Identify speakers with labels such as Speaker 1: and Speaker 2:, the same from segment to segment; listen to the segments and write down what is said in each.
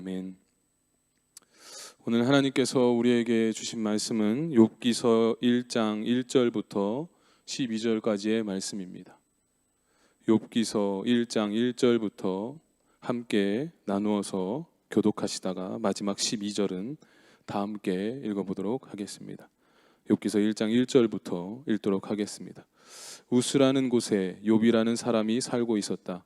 Speaker 1: 아멘. 오늘 하나님께서 우리에게 주신 말씀은 욥기서 1장 1절부터 12절까지의 말씀입니다. 욥기서 1장 1절부터 함께 나누어서 교독하시다가 마지막 12절은 다 함께 읽어보도록 하겠습니다. 욥기서 1장 1절부터 읽도록 하겠습니다. 우스라는 곳에 욥이라는 사람이 살고 있었다.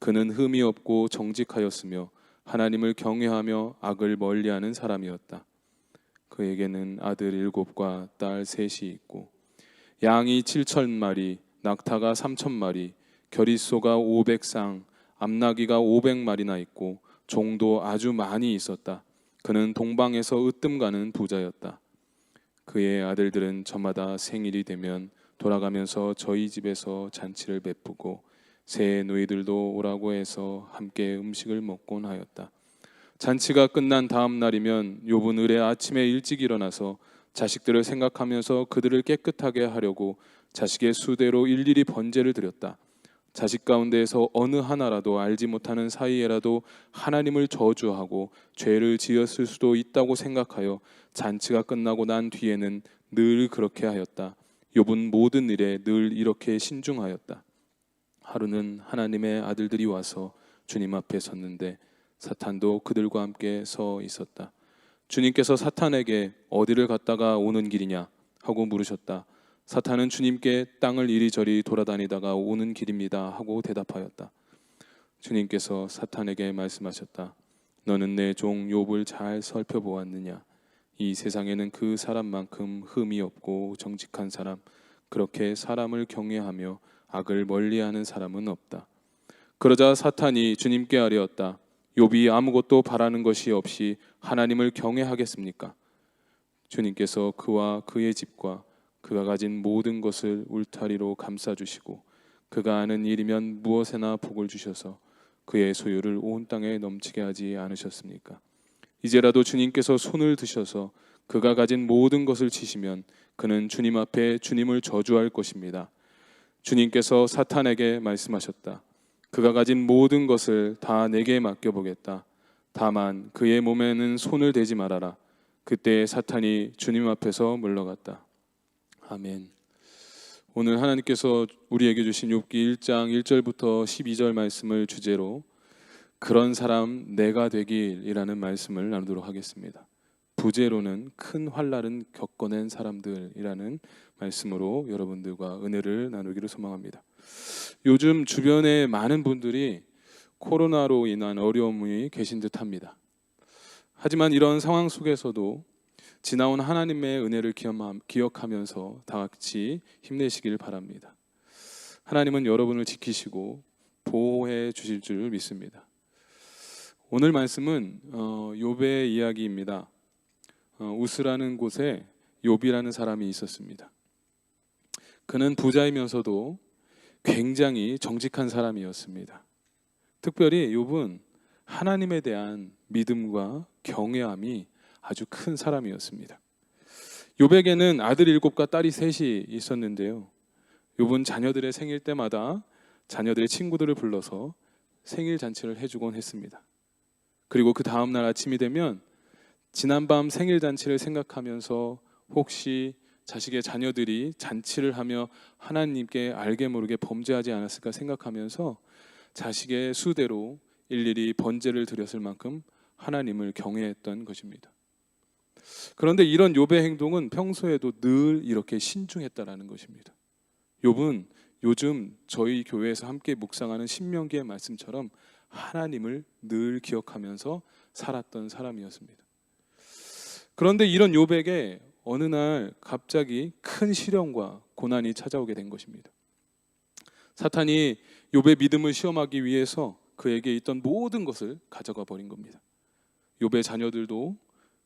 Speaker 1: 그는 흠이 없고 정직하였으며 하나님을 경외하며 악을 멀리하는 사람이었다. 그에게는 아들 7과 딸 3이 있고 양이 7,000마리, 낙타가 3,000마리, 겨릿소가 500쌍, 암나귀가 500마리나 있고 종도 아주 많이 있었다. 그는 동방에서 으뜸가는 부자였다. 그의 아들들은 저마다 생일이 되면 돌아가면서 저희 집에서 잔치를 베푸고 새 노이들도 오라고 해서 함께 음식을 먹곤 하였다. 잔치가 끝난 다음 날이면 욥은 을에 아침에 일찍 일어나서 자식들을 생각하면서 그들을 깨끗하게 하려고 자식의 수대로 일일이 번제를 드렸다. 자식 가운데에서 어느 하나라도 알지 못하는 사이에라도 하나님을 저주하고 죄를 지었을 수도 있다고 생각하여 잔치가 끝나고 난 뒤에는 늘 그렇게 하였다. 욥은 모든 일에 늘 이렇게 신중하였다. 하루는 하나님의 아들들이 와서 주님 앞에 섰는데 사탄도 그들과 함께 서 있었다. 주님께서 사탄에게 어디를 갔다가 오는 길이냐 하고 물으셨다. 사탄은 주님께 땅을 이리저리 돌아다니다가 오는 길입니다 하고 대답하였다. 주님께서 사탄에게 말씀하셨다. 너는 내 종 욥을 잘 살펴보았느냐? 이 세상에는 그 사람만큼 흠이 없고 정직한 사람, 그렇게 사람을 경외하며 악을 멀리하는 사람은 없다. 그러자 사탄이 주님께 아뢰었다. 욥이 아무것도 바라는 것이 없이 하나님을 경외하겠습니까? 주님께서 그와 그의 집과 그가 가진 모든 것을 울타리로 감싸주시고 그가 아는 일이면 무엇에나 복을 주셔서 그의 소유를 온 땅에 넘치게 하지 않으셨습니까? 이제라도 주님께서 손을 드셔서 그가 가진 모든 것을 치시면 그는 주님 앞에 주님을 저주할 것입니다. 주님께서 사탄에게 말씀하셨다. 그가 가진 모든 것을 다 내게 맡겨보겠다. 다만 그의 몸에는 손을 대지 말아라. 그때 사탄이 주님 앞에서 물러갔다. 아멘. 오늘 하나님께서 우리에게 주신 욥기 1장 1절부터 12절 말씀을 주제로 그런 사람 내가 되길이라는 말씀을 나누도록 하겠습니다. 부제로는 큰 환난은 겪어낸 사람들이라는 말씀으로 여러분들과 은혜를 나누기를 소망합니다. 요즘 주변에 많은 분들이 코로나로 인한 어려움이 계신 듯합니다. 하지만 이런 상황 속에서도 지나온 하나님의 은혜를 기억하면서 다 같이 힘내시길 바랍니다. 하나님은 여러분을 지키시고 보호해 주실 줄 믿습니다. 오늘 말씀은 욥의 이야기입니다. 우스라는 곳에 욥이라는 사람이 있었습니다. 그는 부자이면서도 굉장히 정직한 사람이었습니다. 특별히 욥은 하나님에 대한 믿음과 경외함이 아주 큰 사람이었습니다. 욥에게는 아들 7과 딸이 3이 있었는데요. 욥은 자녀들의 생일 때마다 자녀들의 친구들을 불러서 생일 잔치를 해주곤 했습니다. 그리고 그 다음날 아침이 되면 지난밤 생일 잔치를 생각하면서 혹시 자식의 자녀들이 잔치를 하며 하나님께 알게 모르게 범죄하지 않았을까 생각하면서 자식의 수대로 일일이 번제를 드렸을 만큼 하나님을 경외했던 것입니다. 그런데 이런 욥의 행동은 평소에도 늘 이렇게 신중했다라는 것입니다. 욥은 요즘 저희 교회에서 함께 묵상하는 신명기의 말씀처럼 하나님을 늘 기억하면서 살았던 사람이었습니다. 그런데 이런 욥에게 어느 날 갑자기 큰 시련과 고난이 찾아오게 된 것입니다. 사탄이 욥의 믿음을 시험하기 위해서 그에게 있던 모든 것을 가져가 버린 겁니다. 욥의 자녀들도,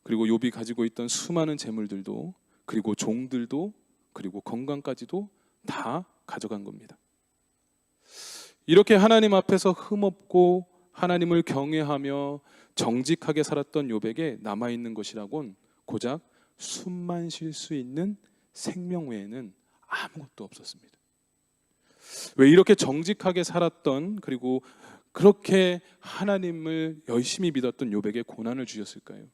Speaker 1: 그리고 욥이 가지고 있던 수많은 재물들도, 그리고 종들도, 그리고 건강까지도 다 가져간 겁니다. 이렇게 하나님 앞에서 흠없고 하나님을 경외하며 정직하게 살았던 욥에게 남아있는 것이라곤 고작 숨만 쉴 수 있는 생명 외에는 아무것도 없었습니다. 왜 이렇게 정직하게 살았던, 그리고 그렇게 하나님을 열심히 믿었던 욥에게 고난을 주셨을까요?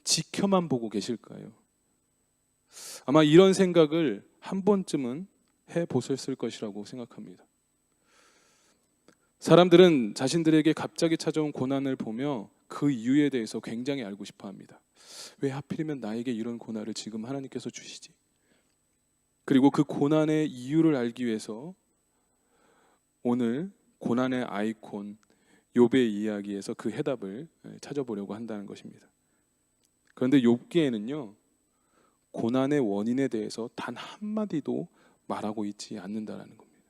Speaker 1: 지켜만 보고 계실까요? 아마 이런 생각을 한 번쯤은 해보셨을 것이라고 생각합니다. 사람들은 자신들에게 갑자기 찾아온 고난을 보며 그 이유에 대해서 굉장히 알고 싶어 합니다. 왜 하필이면 나에게 이런 고난을 지금 하나님께서 주시지? 그리고 그 고난의 이유를 알기 위해서 오늘 고난의 아이콘 욥의 이야기에서 그 해답을 찾아보려고 한다는 것입니다. 그런데 욥기에는요, 고난의 원인에 대해서 단 한마디도 말하고 있지 않는다라는 겁니다.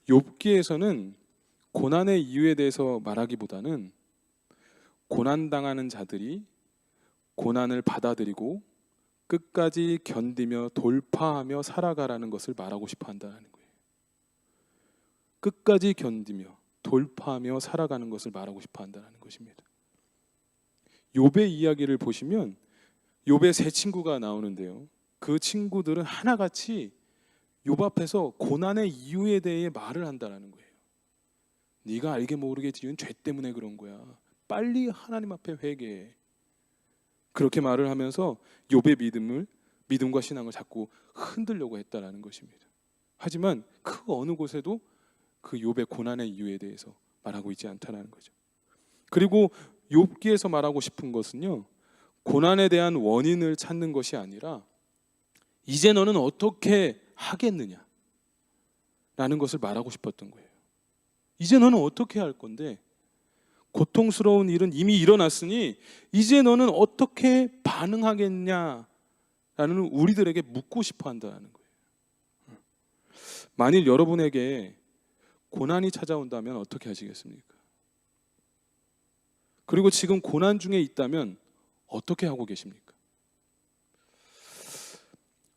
Speaker 1: 욥기에서는 고난의 이유에 대해서 말하기보다는 고난당하는 자들이 고난을 받아들이고 끝까지 견디며 돌파하며 살아가라는 것을 말하고 싶어 한다는 거예요. 끝까지 견디며 돌파하며 살아가는 것을 말하고 싶어 한다는 것입니다. 욥의 이야기를 보시면 욥의 세 친구가 나오는데요, 그 친구들은 하나같이 욥 앞에서 고난의 이유에 대해 말을 한다는 거예요. 네가 알게 모르게 지은 죄 때문에 그런 거야. 빨리 하나님 앞에 회개해. 그렇게 말을 하면서 욥의 믿음과 신앙을 자꾸 흔들려고 했다라는 것입니다. 하지만 그 어느 곳에도 그 욥의 고난의 이유에 대해서 말하고 있지 않다는 거죠. 그리고 욥기에서 말하고 싶은 것은요, 고난에 대한 원인을 찾는 것이 아니라 이제 너는 어떻게 하겠느냐 라는 것을 말하고 싶었던 거예요. 이제 너는 어떻게 할 건데, 고통스러운 일은 이미 일어났으니 이제 너는 어떻게 반응하겠냐 라는 우리들에게 묻고 싶어 한다는 거예요. 만일 여러분에게 고난이 찾아온다면 어떻게 하시겠습니까? 그리고 지금 고난 중에 있다면 어떻게 하고 계십니까?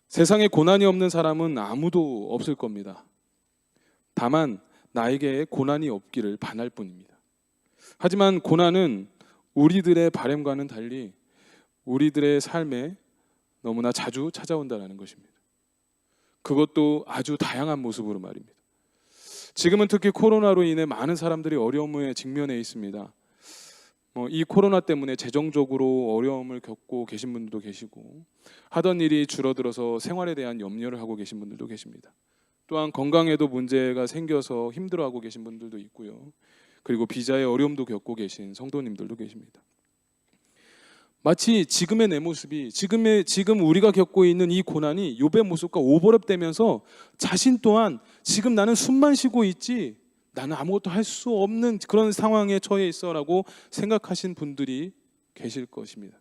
Speaker 1: 세상에 고난이 없는 사람은 아무도 없을 겁니다. 다만 나에게 고난이 없기를 바랄 뿐입니다. 하지만 고난은 우리들의 바람과는 달리 우리들의 삶에 너무나 자주 찾아온다는 것입니다. 그것도 아주 다양한 모습으로 말입니다. 지금은 특히 코로나로 인해 많은 사람들이 어려움에 직면해 있습니다. 이 코로나 때문에 재정적으로 어려움을 겪고 계신 분들도 계시고, 하던 일이 줄어들어서 생활에 대한 염려를 하고 계신 분들도 계십니다. 또한 건강에도 문제가 생겨서 힘들어하고 계신 분들도 있고요. 그리고 비자의 어려움도 겪고 계신 성도님들도 계십니다. 마치 지금의 내 모습이, 지금 우리가 겪고 있는 이 고난이 욥의 모습과 오버랩되면서 자신 또한 지금 나는 숨만 쉬고 있지, 나는 아무것도 할 수 없는 그런 상황에 처해 있어라고 생각하신 분들이 계실 것입니다.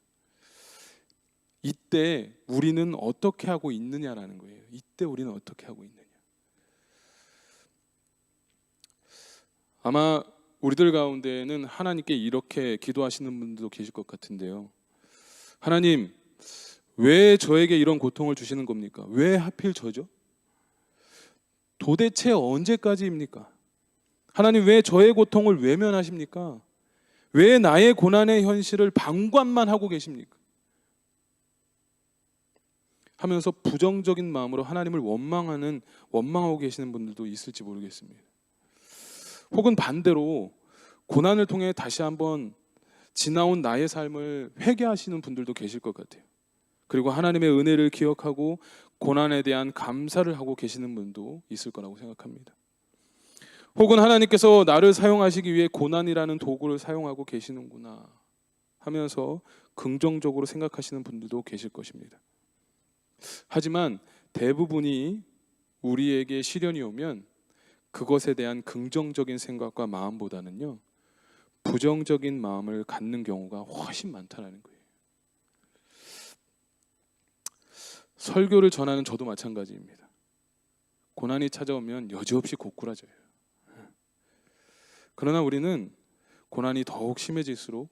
Speaker 1: 이때 우리는 어떻게 하고 있느냐라는 거예요. 이때 우리는 어떻게 하고 있느냐. 아마 우리들 가운데에는 하나님께 이렇게 기도하시는 분들도 계실 것 같은데요. 하나님, 왜 저에게 이런 고통을 주시는 겁니까? 왜 하필 저죠? 도대체 언제까지입니까? 하나님, 왜 저의 고통을 외면하십니까? 왜 나의 고난의 현실을 방관만 하고 계십니까? 하면서 부정적인 마음으로 하나님을 원망하고 계시는 분들도 있을지 모르겠습니다. 혹은 반대로 고난을 통해 다시 한번 지나온 나의 삶을 회개하시는 분들도 계실 것 같아요. 그리고 하나님의 은혜를 기억하고 고난에 대한 감사를 하고 계시는 분도 있을 거라고 생각합니다. 혹은 하나님께서 나를 사용하시기 위해 고난이라는 도구를 사용하고 계시는구나 하면서 긍정적으로 생각하시는 분들도 계실 것입니다. 하지만 대부분이 우리에게 시련이 오면 그것에 대한 긍정적인 생각과 마음보다는요, 부정적인 마음을 갖는 경우가 훨씬 많다는 거예요. 설교를 전하는 저도 마찬가지입니다. 고난이 찾아오면 여지없이 고꾸라져요. 그러나 우리는 고난이 더욱 심해질수록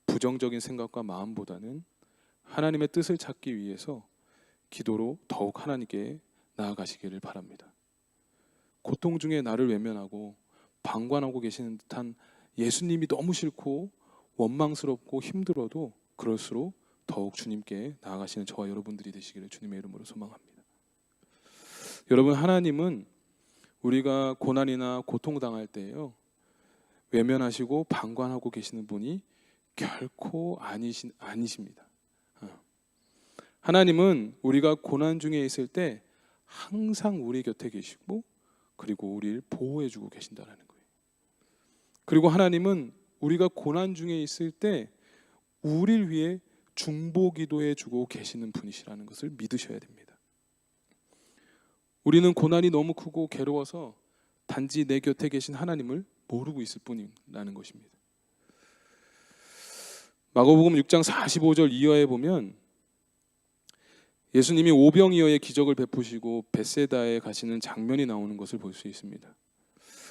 Speaker 1: 부정적인 생각과 마음보다는 하나님의 뜻을 찾기 위해서 기도로 더욱 하나님께 나아가시기를 바랍니다. 고통 중에 나를 외면하고 방관하고 계시는 듯한 예수님이 너무 싫고 원망스럽고 힘들어도 그럴수록 더욱 주님께 나아가시는 저와 여러분들이 되시기를 주님의 이름으로 소망합니다. 여러분, 하나님은 우리가 고난이나 고통당할 때요, 외면하시고 방관하고 계시는 분이 결코 아니십니다. 하나님은 우리가 고난 중에 있을 때 항상 우리 곁에 계시고, 그리고 우리를 보호해주고 계신다는 거예요. 그리고 하나님은 우리가 고난 중에 있을 때 우리를 위해 중보기도해주고 계시는 분이시라는 것을 믿으셔야 됩니다. 우리는 고난이 너무 크고 괴로워서 단지 내 곁에 계신 하나님을 모르고 있을 뿐이라는 것입니다. 마가복음 6장 45절 이하에 보면 예수님이 오병이어의 기적을 베푸시고 벳세다에 가시는 장면이 나오는 것을 볼 수 있습니다.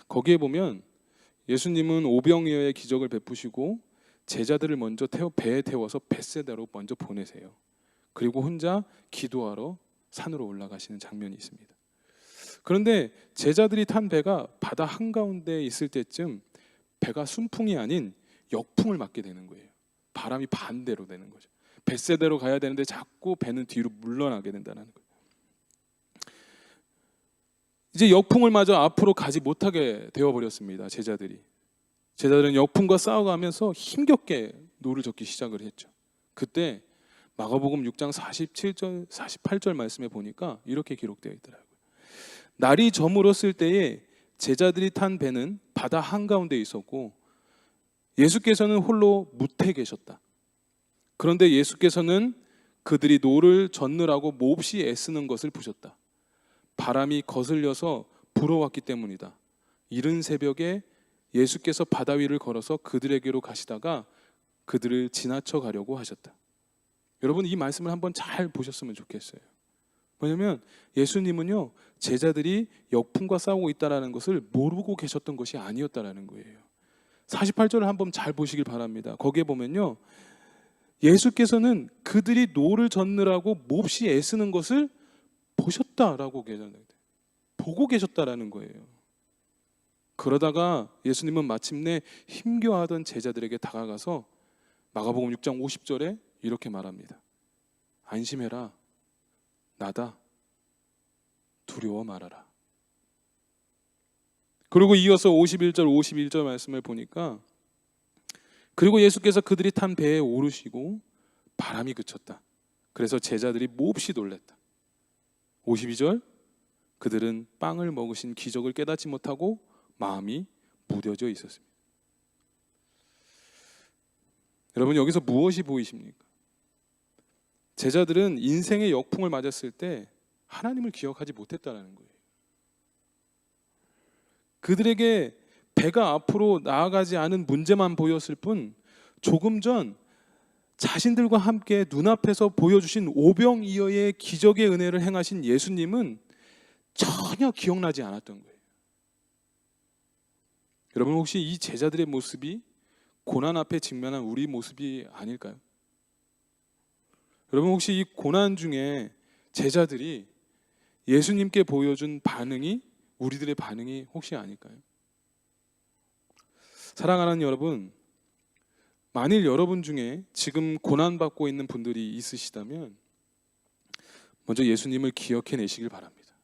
Speaker 1: 거기에 보면 예수님은 오병이어의 기적을 베푸시고 제자들을 먼저 배에 태워서 벳세다로 먼저 보내세요. 그리고 혼자 기도하러 산으로 올라가시는 장면이 있습니다. 그런데 제자들이 탄 배가 바다 한가운데 있을 때쯤 배가 순풍이 아닌 역풍을 맞게 되는 거예요. 바람이 반대로 되는 거죠. 벳세다로 가야 되는데 자꾸 배는 뒤로 물러나게 된다는 거예요. 이제 역풍을 맞아 앞으로 가지 못하게 되어버렸습니다. 제자들은 역풍과 싸워가면서 힘겹게 노를 젓기 시작을 했죠. 그때 마가복음 6장 47절, 48절 말씀에 보니까 이렇게 기록되어 있더라고요. 날이 저물었을 때에 제자들이 탄 배는 바다 한가운데 있었고 예수께서는 홀로 뭇에 계셨다. 그런데 예수께서는 그들이 노를 젓느라고 몹시 애쓰는 것을 보셨다. 바람이 거슬려서 불어왔기 때문이다. 이른 새벽에 예수께서 바다 위를 걸어서 그들에게로 가시다가 그들을 지나쳐 가려고 하셨다. 여러분, 이 말씀을 한번 잘 보셨으면 좋겠어요. 왜냐하면 예수님은요, 제자들이 역풍과 싸우고 있다는 것을 모르고 계셨던 것이 아니었다는 거예요. 48절을 한번 잘 보시길 바랍니다. 거기에 보면요, 예수께서는 그들이 노를 젓느라고 몹시 애쓰는 것을 보셨다라고 보고 계셨다라는 거예요. 그러다가 예수님은 마침내 힘겨워하던 제자들에게 다가가서 마가복음 6장 50절에 이렇게 말합니다. 안심해라. 나다. 두려워 말아라. 그리고 이어서 51절 말씀을 보니까 그리고 예수께서 그들이 탄 배에 오르시고 바람이 그쳤다. 그래서 제자들이 몹시 놀랐다. 52절 그들은 빵을 먹으신 기적을 깨닫지 못하고 마음이 무뎌져 있었습니다. 여러분, 여기서 무엇이 보이십니까? 제자들은 인생의 역풍을 맞았을 때 하나님을 기억하지 못했다는 거예요. 그들에게 배가 앞으로 나아가지 않은 문제만 보였을 뿐 조금 전 자신들과 함께 눈앞에서 보여주신 오병이어의 기적의 은혜를 행하신 예수님은 전혀 기억나지 않았던 거예요. 여러분, 혹시 이 제자들의 모습이 고난 앞에 직면한 우리 모습이 아닐까요? 여러분, 혹시 이 고난 중에 제자들이 예수님께 보여준 반응이 우리들의 반응이 혹시 아닐까요? 사랑하는 여러분, 만일 여러분 중에 지금 고난받고 있는 분들이 있으시다면 먼저 예수님을 기억해내시길 바랍니다.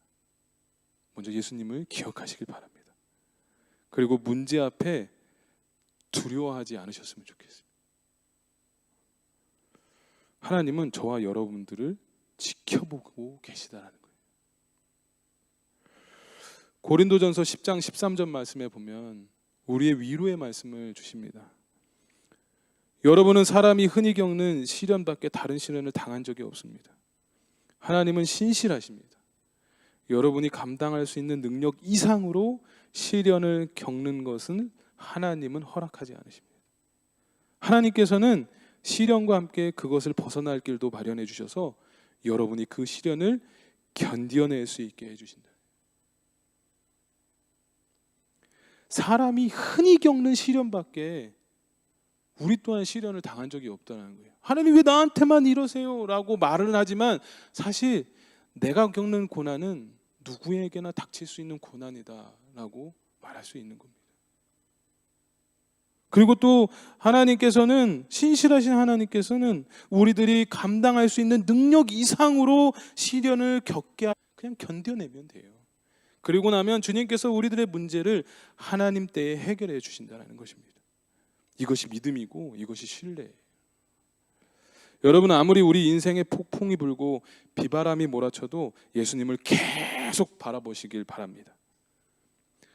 Speaker 1: 먼저 예수님을 기억하시길 바랍니다. 그리고 문제 앞에 두려워하지 않으셨으면 좋겠습니다. 하나님은 저와 여러분들을 지켜보고 계시다는 거예요. 고린도전서 10장 13절 말씀에 보면 우리의 위로의 말씀을 주십니다. 여러분은 사람이 흔히 겪는 시련밖에 다른 시련을 당한 적이 없습니다. 하나님은 신실하십니다. 여러분이 감당할 수 있는 능력 이상으로 시련을 겪는 것은 하나님은 허락하지 않으십니다. 하나님께서는 시련과 함께 그것을 벗어날 길도 마련해 주셔서 여러분이 그 시련을 견뎌낼 수 있게 해주신다. 사람이 흔히 겪는 시련밖에 우리 또한 시련을 당한 적이 없다는 거예요. 하나님 왜 나한테만 이러세요? 라고 말은 하지만 사실 내가 겪는 고난은 누구에게나 닥칠 수 있는 고난이다 라고 말할 수 있는 겁니다. 그리고 또 하나님께서는, 신실하신 하나님께서는 우리들이 감당할 수 있는 능력 이상으로 시련을 겪게 그냥 견뎌내면 돼요. 그리고 나면 주님께서 우리들의 문제를 하나님 때에 해결해 주신다는 것입니다. 이것이 믿음이고 이것이 신뢰예요. 여러분, 아무리 우리 인생에 폭풍이 불고 비바람이 몰아쳐도 예수님을 계속 바라보시길 바랍니다.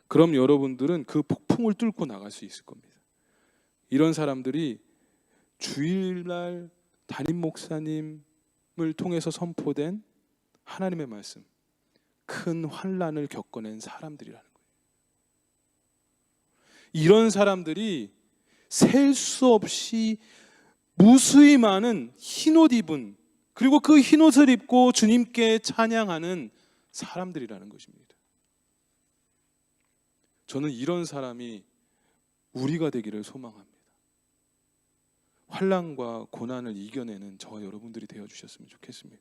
Speaker 1: 그럼 여러분들은 그 폭풍을 뚫고 나갈 수 있을 겁니다. 이런 사람들이 주일날 담임 목사님을 통해서 선포된 하나님의 말씀, 큰 환난을 겪어낸 사람들이라는 거예요. 이런 사람들이 셀 수 없이 무수히 많은 흰옷 입은, 그리고 그 흰옷을 입고 주님께 찬양하는 사람들이라는 것입니다. 저는 이런 사람이 우리가 되기를 소망합니다. 환난과 고난을 이겨내는 저와 여러분들이 되어주셨으면 좋겠습니다.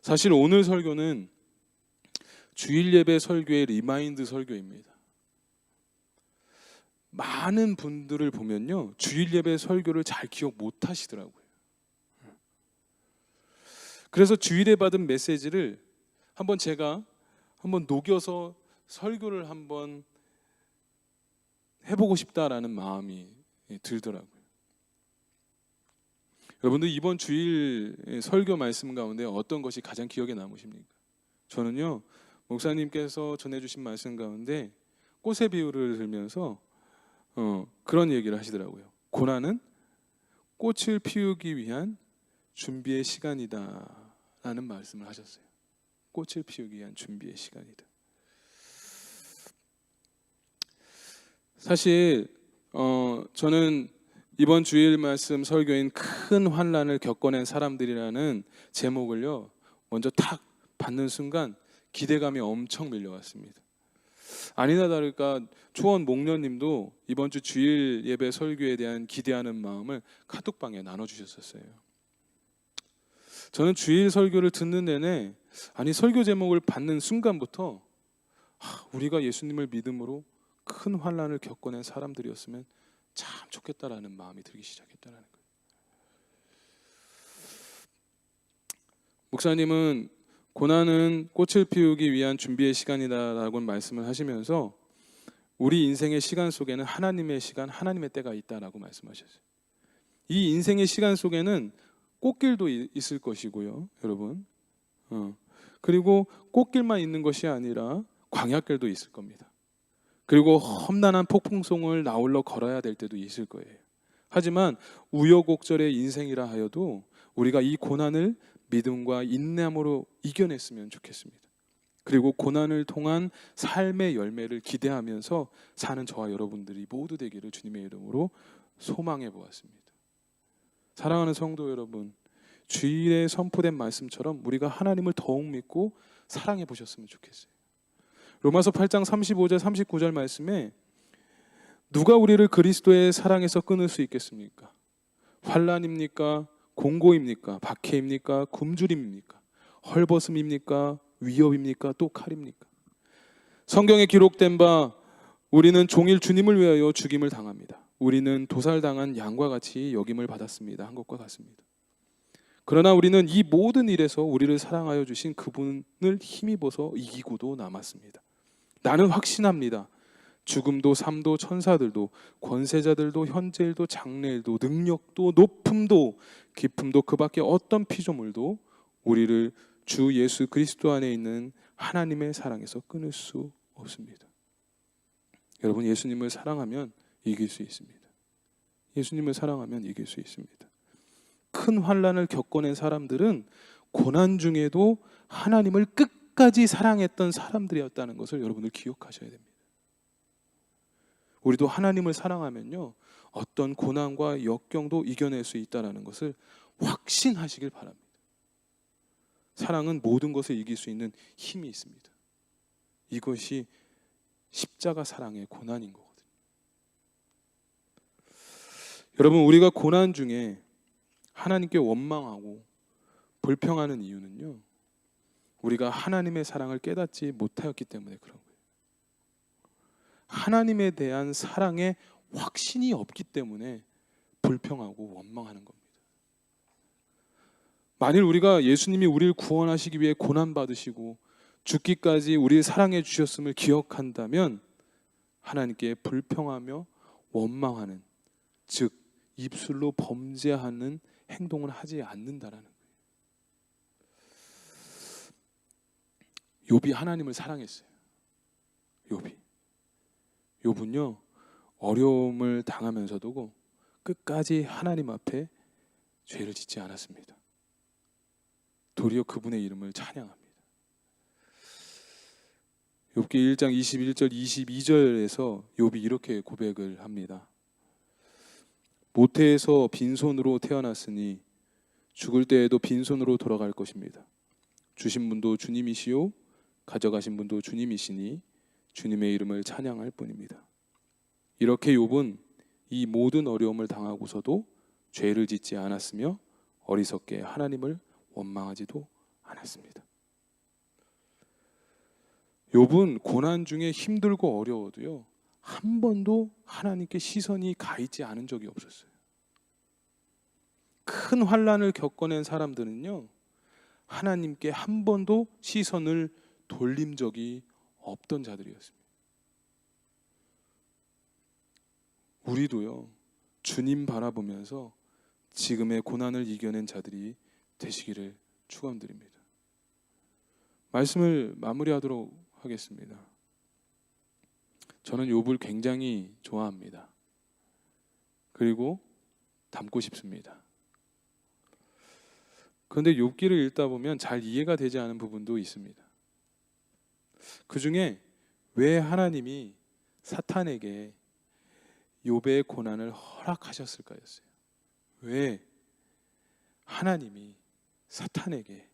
Speaker 1: 사실 오늘 설교는 주일 예배 설교의 리마인드 설교입니다. 많은 분들을 보면요, 주일 예배 설교를 잘 기억 못 하시더라고요. 그래서 주일에 받은 메시지를 제가 한번 녹여서 설교를 한번 해보고 싶다라는 마음이 들더라고요. 여러분들, 이번 주일 설교 말씀 가운데 어떤 것이 가장 기억에 남으십니까? 저는요, 목사님께서 전해주신 말씀 가운데 꽃의 비유를 들면서 그런 얘기를 하시더라고요. 고난은 꽃을 피우기 위한 준비의 시간이다 라는 말씀을 하셨어요. 꽃을 피우기 위한 준비의 시간이다. 사실 저는 이번 주일 말씀 설교인 큰 환난을 겪어낸 사람들이라는 제목을요, 먼저 탁 받는 순간 기대감이 엄청 밀려왔습니다. 아니나 다를까 초원 목련님도 이번 주 주일 예배 설교에 대한 기대하는 마음을 카톡방에 나눠주셨었어요. 저는 주일 설교를 듣는 내내, 설교 제목을 받는 순간부터 우리가 예수님을 믿음으로 큰 환난을 겪어낸 사람들이었으면 참 좋겠다라는 마음이 들기 시작했다는 거예요. 목사님은 고난은 꽃을 피우기 위한 준비의 시간이다라고 말씀을 하시면서 우리 인생의 시간 속에는 하나님의 시간, 하나님의 때가 있다라고 말씀하셨어요. 이 인생의 시간 속에는 꽃길도 있을 것이고요, 여러분. 그리고 꽃길만 있는 것이 아니라 광야길도 있을 겁니다. 그리고 험난한 폭풍송을 나홀로 걸어야 될 때도 있을 거예요. 하지만 우여곡절의 인생이라 하여도 우리가 이 고난을 믿음과 인내함으로 이겨냈으면 좋겠습니다. 그리고 고난을 통한 삶의 열매를 기대하면서 사는 저와 여러분들이 모두 되기를 주님의 이름으로 소망해 보았습니다. 사랑하는 성도 여러분, 주일에 선포된 말씀처럼 우리가 하나님을 더욱 믿고 사랑해 보셨으면 좋겠어요. 로마서 8장 35절 39절 말씀에 누가 우리를 그리스도의 사랑에서 끊을 수 있겠습니까? 환난입니까? 공고입니까? 박해입니까? 굶주림입니까? 헐벗음입니까? 위협입니까? 또 칼입니까? 성경에 기록된 바 우리는 종일 주님을 위하여 죽임을 당합니다. 우리는 도살당한 양과 같이 여김을 받았습니다. 한 것과 같습니다. 그러나 우리는 이 모든 일에서 우리를 사랑하여 주신 그분을 힘입어서 이기고도 남았습니다. 나는 확신합니다. 죽음도 삶도 천사들도 권세자들도 현재일도 장래일도 능력도 높음도 깊음도 그 밖에 어떤 피조물도 우리를 주 예수 그리스도 안에 있는 하나님의 사랑에서 끊을 수 없습니다. 여러분, 예수님을 사랑하면 이길 수 있습니다. 예수님을 사랑하면 이길 수 있습니다. 큰 환난을 겪어낸 사람들은 고난 중에도 하나님을 끝까지 사랑했던 사람들이었다는 것을 여러분들 기억하셔야 됩니다. 우리도 하나님을 사랑하면요, 어떤 고난과 역경도 이겨낼 수 있다는 것을 확신하시길 바랍니다. 사랑은 모든 것을 이길 수 있는 힘이 있습니다. 이것이 십자가 사랑의 고난인 거거든요. 여러분, 우리가 고난 중에 하나님께 원망하고 불평하는 이유는요, 우리가 하나님의 사랑을 깨닫지 못하였기 때문에 그런 거예요. 하나님에 대한 사랑에 확신이 없기 때문에 불평하고 원망하는 겁니다. 만일 우리가 예수님이 우리를 구원하시기 위해 고난받으시고 죽기까지 우리를 사랑해 주셨음을 기억한다면 하나님께 불평하며 원망하는, 즉 입술로 범죄하는 행동을 하지 않는다라는 거예요. 욥이 하나님을 사랑했어요. 욥은요 어려움을 당하면서도 끝까지 하나님 앞에 죄를 짓지 않았습니다. 도리어 그분의 이름을 찬양합니다. 욥기 1장 21절 22절에서 욥이 이렇게 고백을 합니다. 모태에서 빈손으로 태어났으니 죽을 때에도 빈손으로 돌아갈 것입니다. 주신 분도 주님이시요 가져가신 분도 주님이시니 주님의 이름을 찬양할 뿐입니다. 이렇게 욥은 이 모든 어려움을 당하고서도 죄를 짓지 않았으며 어리석게 하나님을 원망하지도 않았습니다. 욥은 고난 중에 힘들고 어려워도요 한 번도 하나님께 시선이 가 있지 않은 적이 없었어요. 큰 환난을 겪어낸 사람들은요 하나님께 한 번도 시선을 돌린 적이 없던 자들이었습니다. 우리도요 주님 바라보면서 지금의 고난을 이겨낸 자들이 되시기를 축원드립니다. 말씀을 마무리하도록 하겠습니다. 저는 욥을 굉장히 좋아합니다. 그리고 닮고 싶습니다. 그런데 욥기를 읽다 보면 잘 이해가 되지 않은 부분도 있습니다. 그 중에 왜 하나님이 사탄에게 욥의 고난을 허락하셨을까였어요. 왜 하나님이 사탄에게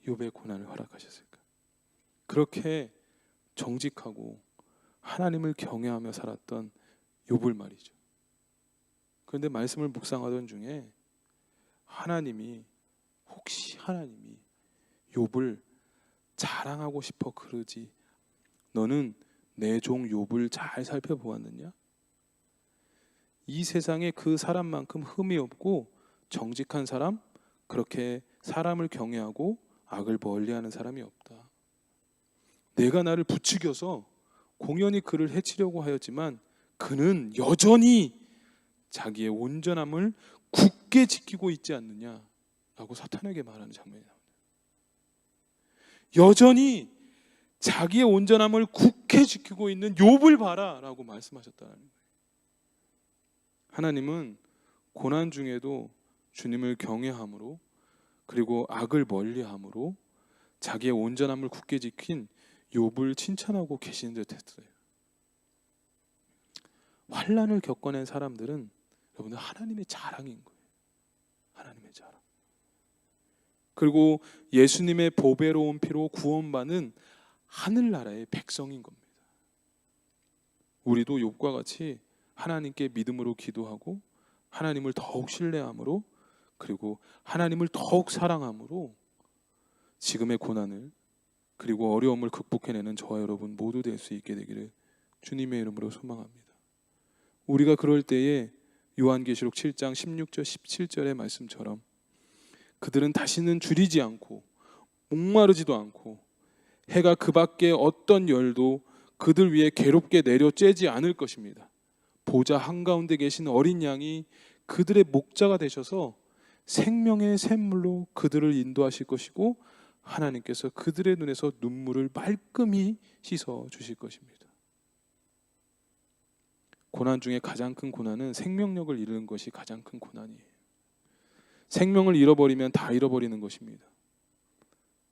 Speaker 1: 욥의 고난을 허락하셨을까? 그렇게 정직하고 하나님을 경외하며 살았던 욥을 말이죠. 그런데 말씀을 묵상하던 중에 혹시 하나님이 욥을 자랑하고 싶어 그러지, 너는 내 종 욥을 잘 살펴보았느냐? 이 세상에 그 사람만큼 흠이 없고 정직한 사람, 그렇게 사람을 경외하고 악을 멀리하는 사람이 없다. 내가 나를 부추겨서 공연히 그를 해치려고 하였지만 그는 여전히 자기의 온전함을 굳게 지키고 있지 않느냐라고 사탄에게 말하는 장면이 나옵니다. 여전히 자기의 온전함을 굳게 지키고 있는 욥을 봐라라고 말씀하셨다는 거예요. 하나님은 고난 중에도 주님을 경외함으로 그리고 악을 멀리함으로 자기의 온전함을 굳게 지킨 욥을 칭찬하고 계시는 듯 했어요. 환난을 겪어낸 사람들은 여러분들 하나님의 자랑인 거예요. 하나님의 자랑. 그리고 예수님의 보배로운 피로 구원받는 하늘나라의 백성인 겁니다. 우리도 욥과 같이 하나님께 믿음으로 기도하고 하나님을 더욱 신뢰함으로 그리고 하나님을 더욱 사랑함으로 지금의 고난을 그리고 어려움을 극복해내는 저와 여러분 모두 될 수 있게 되기를 주님의 이름으로 소망합니다. 우리가 그럴 때에 요한계시록 7장 16절 17절의 말씀처럼 그들은 다시는 줄이지 않고 목마르지도 않고 해가 그 밖에 어떤 열도 그들 위에 괴롭게 내려 쬐지 않을 것입니다. 보좌 한가운데 계신 어린 양이 그들의 목자가 되셔서 생명의 샘물로 그들을 인도하실 것이고 하나님께서 그들의 눈에서 눈물을 말끔히 씻어 주실 것입니다. 고난 중에 가장 큰 고난은 생명력을 잃는 것이 가장 큰 고난이에요. 생명을 잃어버리면 다 잃어버리는 것입니다.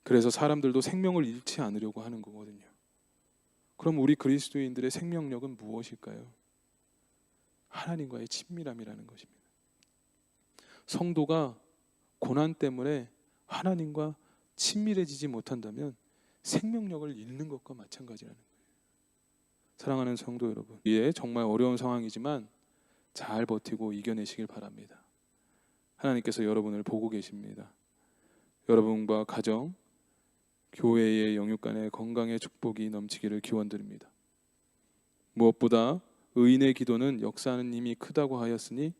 Speaker 1: 그래서 사람들도 생명을 잃지 않으려고 하는 거거든요. 그럼 우리 그리스도인들의 생명력은 무엇일까요? 하나님과의 친밀함이라는 것입니다. 성도가 고난 때문에 하나님과 친밀해지지 못한다면 생명력을 잃는 것과 마찬가지라는 거예요. 사랑하는 성도 여러분, 이게 정말 어려운 상황이지만 잘 버티고 이겨내시길 바랍니다. 하나님께서 여러분을 보고 계십니다. 여러분과 가정, 교회의 영육 간의 건강의 축복이 넘치기를 기원드립니다. 무엇보다 의인의 기도는 역사하는 힘이 크다고 하였으니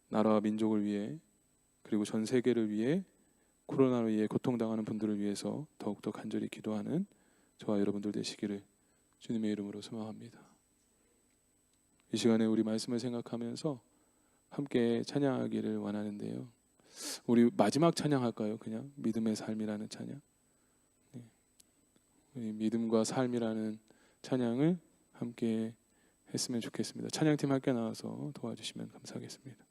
Speaker 1: 나라와 민족을 위해 그리고 전 세계를 위해 코로나로 인해 고통당하는 분들을 위해서 더욱더 간절히 기도하는 저와 여러분들 되시기를 주님의 이름으로 소망합니다. 이 시간에 우리 말씀을 생각하면서 함께 찬양하기를 원하는데요. 우리 마지막 찬양할까요? 그냥 믿음의 삶이라는 찬양. 우리 믿음과 삶이라는 찬양을 함께 했으면 좋겠습니다. 찬양팀 함께 나와서 도와주시면 감사하겠습니다.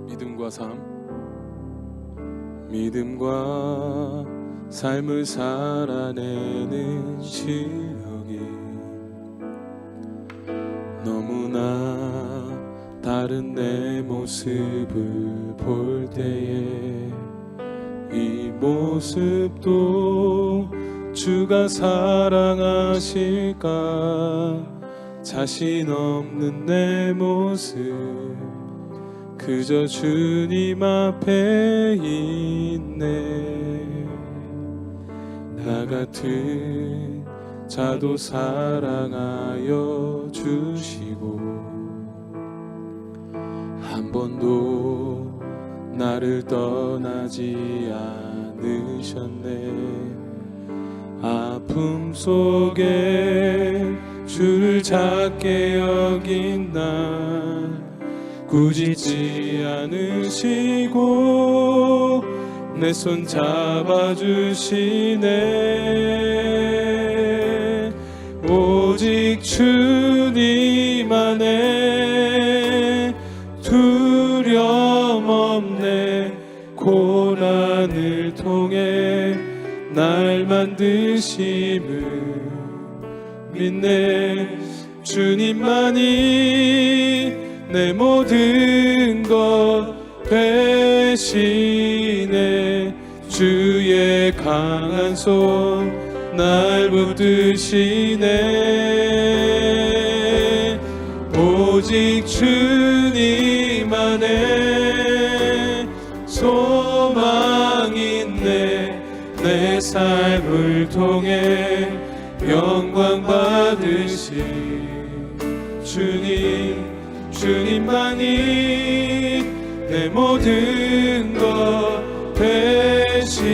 Speaker 1: 믿음과 삶. 믿음과 삶을 살아내는 실력이 너무나 다른 내 모습을 볼 때에 이 모습도 주가 사랑하실까 자신 없는 내 모습 그저 주님 앞에 있네. 나 같은 자도 사랑하여 주시고 한 번도 나를 떠나지 않으셨네. 아픔 속에 주를 작게 여긴 날 꾸짖지 않으시고 내 손 잡아주시네. 오직 주님 안에 두려움 없네. 고난을 통해 날 만드심을 믿네. 주님만이 내 모든 것 대신에 주의 강한 손 날 붙드시네. 오직 주님 안에 소망 있네. 내 삶을 통해 영광 받으신 주님만이 내 모든 것 대신에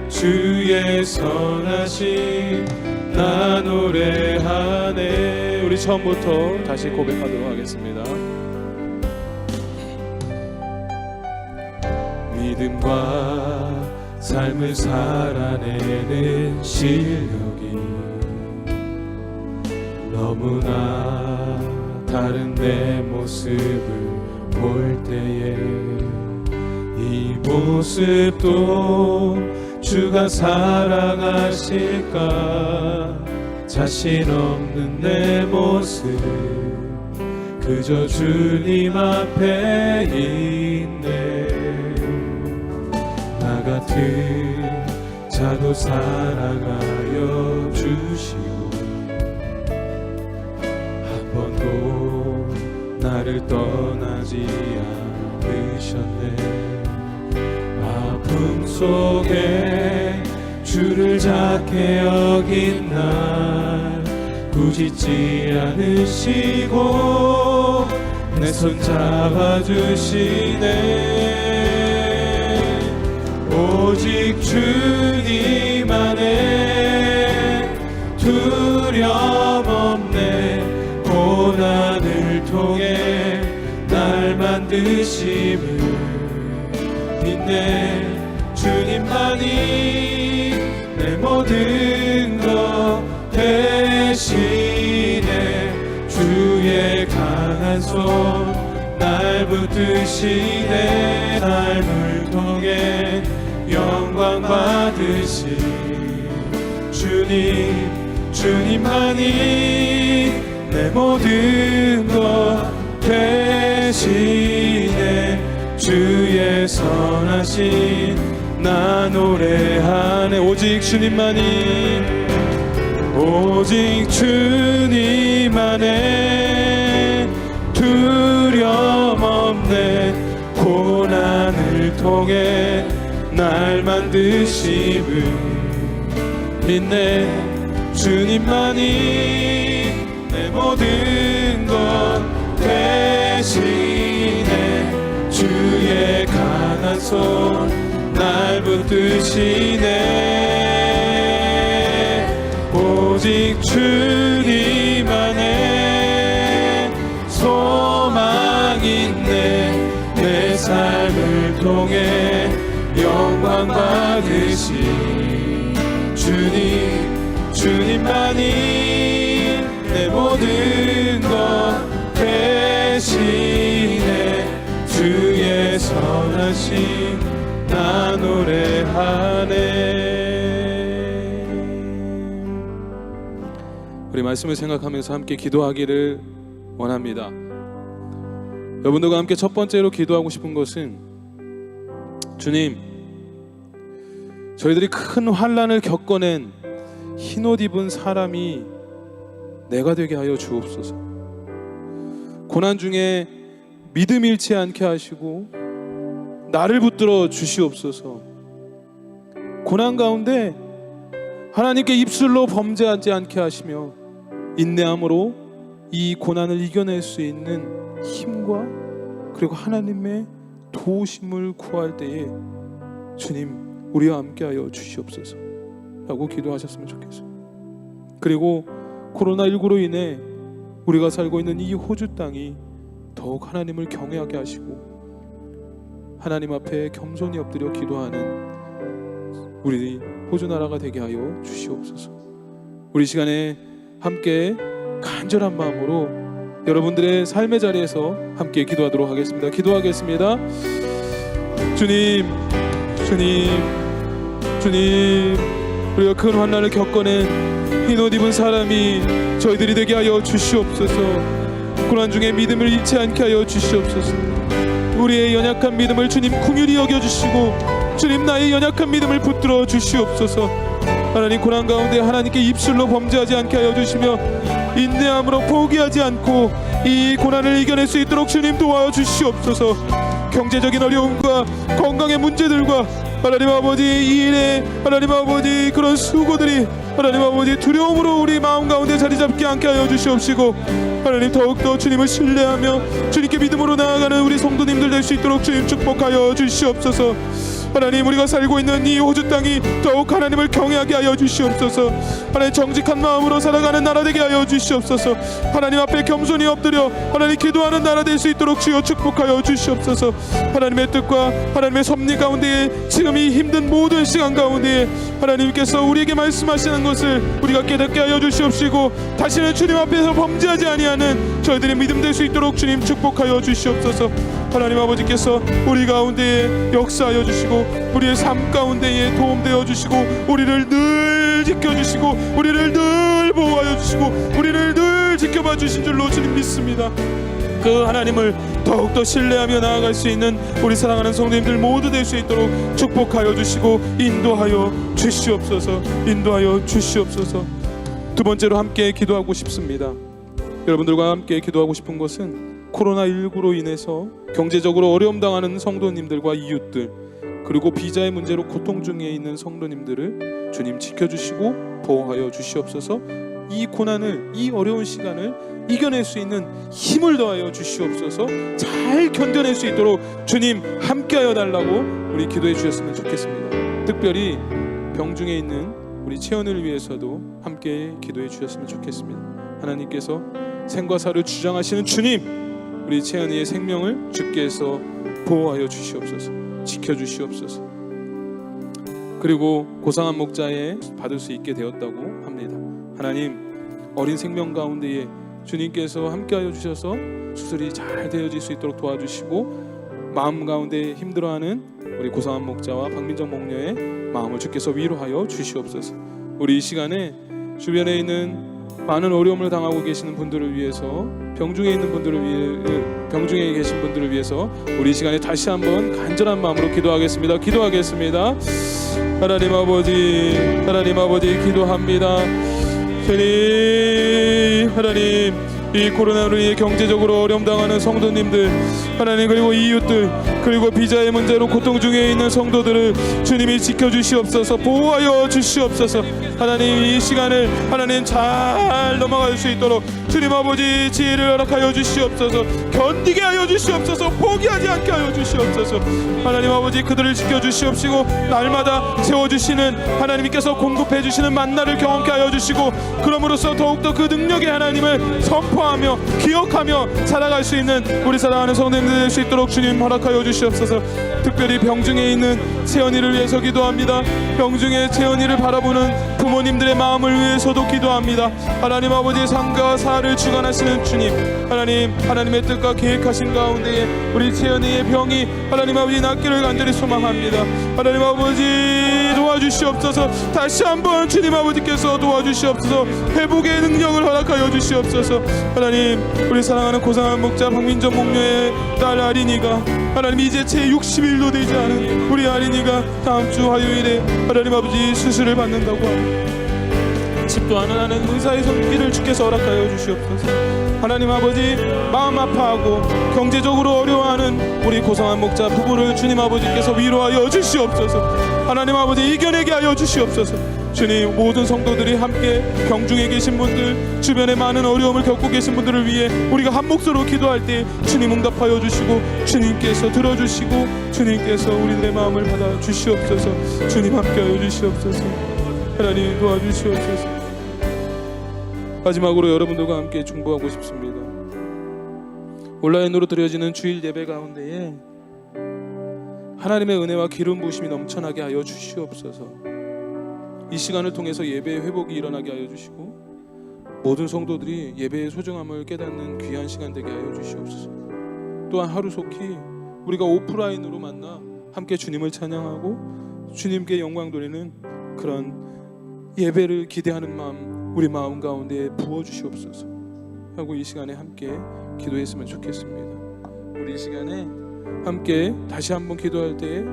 Speaker 1: 주의 선하심 나 노래하네. 우리 처음부터 다시 고백하도록 하겠습니다. 믿음과 삶을 살아내는 실력이 너무나 다른 내 모습을 볼 때에 이 모습도 주가 사랑하실까 자신 없는 내 모습 그저 주님 앞에 있네. 나 같은 자도 사랑하여 주시고 한 번도 나를 떠나지 않으셨네. 아픔 속에 주를 작게 여긴 날 꾸짖지 않으시고 내 손 잡아주시네. 오직 주님 안에 두려움 없네. 고난을 통해 날 만드심을 믿네. 주님만이 내 모든 것 대신에 주의 강한 손 날 붙드시네. 삶을 통해 영광 받으신 주님만이 내 모든 것 대신에 주의 선하신 나 노래하네. 오직 주님만이 오직 주님 안에 두려움 없네. 고난을 통해 날 만드심을 믿네. 주님만이 내 모든 것 대신에 주의 강한 손 날 붙드시네. 오직 주님 안에 소망 있네. 내 삶을 통해 영광 받으시 주님만이 내 모든 것 대신에 주의 선하심 나 노래하네. 우리 말씀을 생각하면서 함께 기도하기를 원합니다. 여러분들과 함께 첫 번째로 기도하고 싶은 것은, 주님, 저희들이 큰 환난을 겪어낸 흰옷 입은 사람이 내가 되게 하여 주옵소서. 고난 중에 믿음 잃지 않게 하시고 나를 붙들어 주시옵소서. 고난 가운데 하나님께 입술로 범죄하지 않게 하시며 인내함으로 이 고난을 이겨낼 수 있는 힘과 그리고 하나님의 도우심을 구할 때에 주님 우리와 함께하여 주시옵소서 라고 기도하셨으면 좋겠어요. 그리고 코로나19로 인해 우리가 살고 있는 이 호주 땅이 더욱 하나님을 경외하게 하시고 하나님 앞에 겸손히 엎드려 기도하는 우리 호주 나라가 되게 하여 주시옵소서. 우리 시간에 함께 간절한 마음으로 여러분들의 삶의 자리에서 함께 기도하도록 하겠습니다. 기도하겠습니다. 주님, 우리가 큰 환난을 겪어낸 흰옷 입은 사람이 저희들이 되게 하여 주시옵소서. 고난 중에 믿음을 잃지 않게 하여 주시옵소서. 우리의 연약한 믿음을 주님 긍휼히 여겨주시고 주님 나의 연약한 믿음을 붙들어 주시옵소서. 하나님 고난 가운데 하나님께 입술로 범죄하지 않게 하여 주시며 인내함으로 포기하지 않고 이 고난을 이겨낼 수 있도록 주님 도와 주시옵소서. 경제적인 어려움과 건강의 문제들과 하나님 아버지 이 일에 하나님 아버지 그런 수고들이 하나님 아버지 두려움으로 우리 마음 가운데 자리 잡지 않게 하여 주시옵시고 하나님 더욱더 주님을 신뢰하며 주님께 믿음으로 나아가는 우리 성도님들 될 수 있도록 주님 축복하여 주시옵소서. 하나님 우리가 살고 있는 이 호주 땅이 더욱 하나님을 경외하게 하여 주시옵소서. 하나님 정직한 마음으로 살아가는 나라 되게 하여 주시옵소서. 하나님 앞에 겸손히 엎드려 하나님 기도하는 나라 될 수 있도록 주여 축복하여 주시옵소서. 하나님의 뜻과 하나님의 섭리 가운데에 지금 이 힘든 모든 시간 가운데에 하나님께서 우리에게 말씀하시는 것을 우리가 깨닫게 하여 주시옵시고 다시는 주님 앞에서 범죄하지 아니하는 저희들의 믿음 될 수 있도록 주님 축복하여 주시옵소서. 하나님 아버지께서 우리 가운데에 역사하여 주시고 우리의 삶 가운데에 도움되어 주시고 우리를 늘 지켜주시고 우리를 늘 보호하여 주시고 우리를 늘 지켜봐 주신 줄로 주님 믿습니다. 그 하나님을 더욱더 신뢰하며 나아갈 수 있는 우리 사랑하는 성도님들 모두 될 수 있도록 축복하여 주시고 인도하여 주시옵소서. 인도하여 주시옵소서. 두 번째로 함께 기도하고 싶습니다. 여러분들과 함께 기도하고 싶은 것은 코로나19로 인해서 경제적으로 어려움 당하는 성도님들과 이웃들 그리고 비자의 문제로 고통 중에 있는 성도님들을 주님 지켜주시고 보호하여 주시옵소서. 이 고난을 이 어려운 시간을 이겨낼 수 있는 힘을 더하여 주시옵소서. 잘 견뎌낼 수 있도록 주님 함께하여 달라고 우리 기도해 주셨으면 좋겠습니다. 특별히 병중에 있는 우리 채연을 위해서도 함께 기도해 주셨으면 좋겠습니다. 하나님께서 생과 사를 주장하시는 주님 우리 채연이의 생명을 주께서 보호하여 주시옵소서. 지켜주시옵소서. 그리고 고상한 목자에 받을 수 있게 되었다고 합니다. 하나님 어린 생명 가운데에 주님께서 함께하여 주셔서 수술이 잘 되어질 수 있도록 도와주시고 마음 가운데 힘들어하는 우리 고상한 목자와 박민정 목녀의 마음을 주께서 위로하여 주시옵소서. 우리 이 시간에 주변에 있는 많은 어려움을 당하고 계시는 분들을 위해서 병중에 있는 분들을 위해 병중에 계신 분들을 위해서 우리 이 시간에 다시 한번 간절한 마음으로 기도하겠습니다. 기도하겠습니다. 하나님 아버지 기도합니다. 주님 하나님 이 코로나로 인해 경제적으로 어려움 당하는 성도님들 하나님, 그리고 이웃들, 그리고 비자의 문제로 고통 중에 있는 성도들을 주님이 지켜주시옵소서, 보호하여 주시옵소서. 하나님, 이 시간을 하나님 잘 넘어갈 수 있도록 주님 아버지 지혜를 허락하여 주시옵소서. 견디게 하여 주시옵소서. 포기하지 않게 하여 주시옵소서. 하나님 아버지, 그들을 지켜주시옵시고 날마다 세워주시는 하나님께서 공급해 주시는 만나를 경험케 하여 주시고, 그럼으로써 더욱더 그 능력의 하나님을 선포하며 기억하며 살아갈 수 있는 우리 사랑하는 성도님들 될 수 있도록 주님 허락하여 주시옵소서. 특별히 병중에 있는 채연이를 위해서 기도합니다. 병중에 채연이를 바라보는 부모님들의 마음을 위해서도 기도합니다. 하나님 아버지, 상과 사를 주관하시는 주님, 하나님의 뜻과 계획하신 가운데에 우리 채연이의 병이 하나님 아버지 낫기를 간절히 소망합니다. 하나님 아버지 도와주시옵소서. 다시 한번 주님 아버지께서 도와주시옵소서. 회복의 능력을 허락하여 주시옵소서. 하나님, 우리 사랑하는 고상한 목자 박민정 목녀의 딸 아린이가 하나님 이제 채 60일도 되지 않은 우리 아린이가 다음 주 화요일에 하나님 아버지 수술을 받는다고 합니다. 집도 안 하는 의사의 손길을 주께서 허락하여 주시옵소서. 하나님 아버지, 마음 아파하고 경제적으로 어려워하는 우리 고상한 목자 부부를 주님 아버지께서 위로하여 주시옵소서. 하나님 아버지, 이겨내게 하여 주시옵소서. 주님, 모든 성도들이 함께 병중에 계신 분들, 주변에 많은 어려움을 겪고 계신 분들을 위해 우리가 한 목소리로 기도할 때 주님 응답하여 주시고, 주님께서 들어주시고, 주님께서 우리들의 마음을 받아 주시옵소서. 주님 함께하여 주시옵소서. 하나님 도와주시옵소서. 마지막으로 여러분들과 함께 중보하고 싶습니다. 온라인으로 드려지는 주일 예배 가운데에 하나님의 은혜와 기름 부으심이 넘쳐나게 하여 주시옵소서. 이 시간을 통해서 예배의 회복이 일어나게 하여 주시고, 모든 성도들이 예배의 소중함을 깨닫는 귀한 시간 되게 하여 주시옵소서. 또한 하루속히 우리가 오프라인으로 만나 함께 주님을 찬양하고 주님께 영광 돌리는 그런 예배를 기대하는 마음 우리 마음 가운데 부어주시옵소서 하고 이 시간에 함께 기도했으면 좋겠습니다. 우리 이 시간에 함께 다시 한번 기도할 때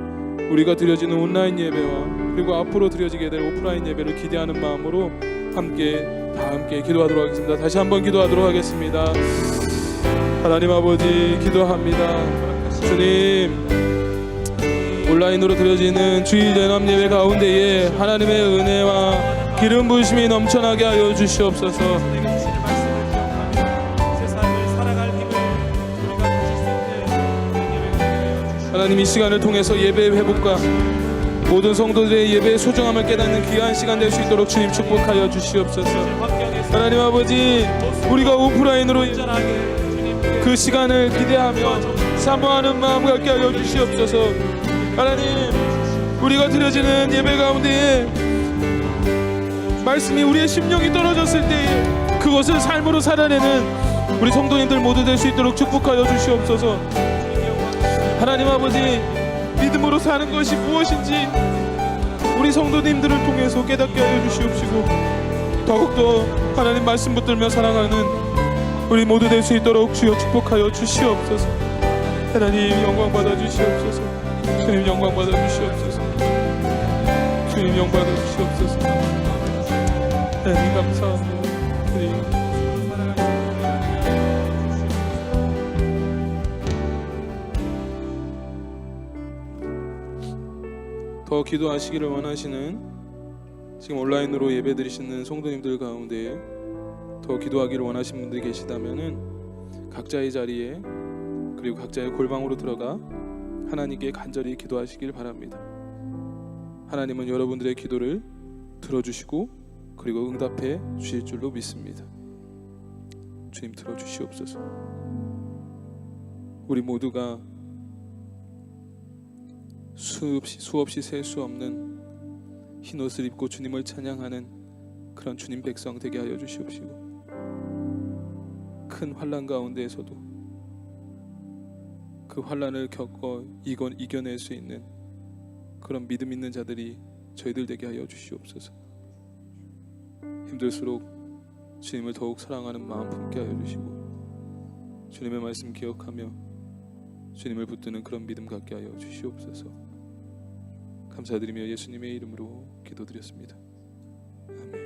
Speaker 1: 우리가 드려지는 온라인 예배와 그리고 앞으로 드려지게 될 오프라인 예배를 기대하는 마음으로 다 함께 기도하도록 하겠습니다. 다시 한번 기도하도록 하겠습니다. 하나님 아버지, 기도합니다. 주님, 온라인으로 드려지는 주일 연합 예배 가운데에 하나님의 은혜와 기름 부으심이 넘쳐나게 하여 주시옵소서. 하나님, 이 시간을 통해서 예배의 회복과 모든 성도들의 예배의 소중함을 깨닫는 귀한 시간 될 수 있도록 주님 축복하여 주시옵소서. 하나님 아버지, 우리가 오프라인으로 그 시간을 기대하며 사모하는 마음 갖게 하여 주시옵소서. 하나님, 우리가 드려지는 예배 가운데에 말씀이 우리의 심령이 떨어졌을 때 그것을 삶으로 살아내는 우리 성도님들 모두 될 수 있도록 축복하여 주시옵소서. 하나님 아버지, 믿음으로 사는 것이 무엇인지 우리 성도님들을 통해서 깨닫게 하여 주시옵시고, 더욱더 하나님 말씀 붙들며 사랑하는 우리 모두 될 수 있도록 주여 축복하여 주시옵소서. 하나님 영광 받아 주시옵소서. 주님 영광 받아 주시옵소서. 주님 영광 받아 주시옵소서. 하나님 감사합니다. 더 기도하시기를 원하시는 지금 온라인으로 예배드리시는 성도님들 가운데 더 기도하기를 원하시는 분들이 계시다면은 각자의 자리에 그리고 각자의 골방으로 들어가 하나님께 간절히 기도하시길 바랍니다. 하나님은 여러분들의 기도를 들어주시고 그리고 응답해 주실 줄로 믿습니다. 주님 들어주시옵소서. 우리 모두가 수없이 셀 수 없는 흰옷을 입고 주님을 찬양하는 그런 주님 백성 되게 하여 주시옵시고, 큰 환난 가운데에서도 그 환난을 겪어 이겨낼 수 있는 그런 믿음 있는 자들이 저희들 되게 하여 주시옵소서. 힘들수록 주님을 더욱 사랑하는 마음 품게 하여 주시고, 주님의 말씀 기억하며 주님을 붙드는 그런 믿음 갖게 하여 주시옵소서. 감사드리며 예수님의 이름으로 기도드렸습니다. 아멘.